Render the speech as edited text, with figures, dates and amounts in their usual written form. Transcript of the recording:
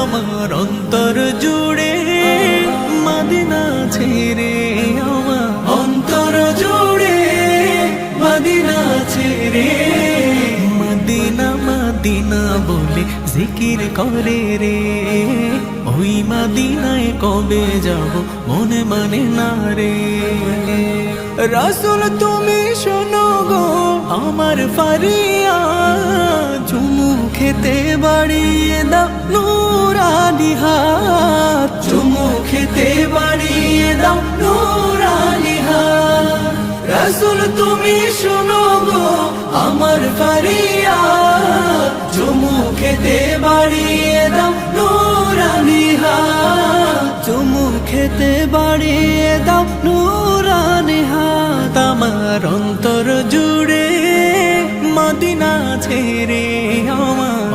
আমার অন্তর জুড়ে মদিনা ছেড়ে, আমার অন্তর জুড়ে মদিনা ছেড়ে। মদিনা মদিনা বলে জিকির করে রে, ওই মদিনায় কবে যাব মনে মানে না রে। রাসূল তুমি শোনো গো আমার ফারিয়াদ, চুমু খেতে বাড়িয়ে দাও নূরানি হাত, চুমু খেতে বাড়িয়ে দাও নূরানি হাত। রাসূল তুমি শোনো গো আমার ফারিয়াদ, চুমু খেতে বাড়িয়ে দাও নূরানি হাত, চুমু খেতে বাড়িয়ে দাও নূরানি হাত। আমার অন্তর জুড়ে মদিনা ছেড়ে, আমার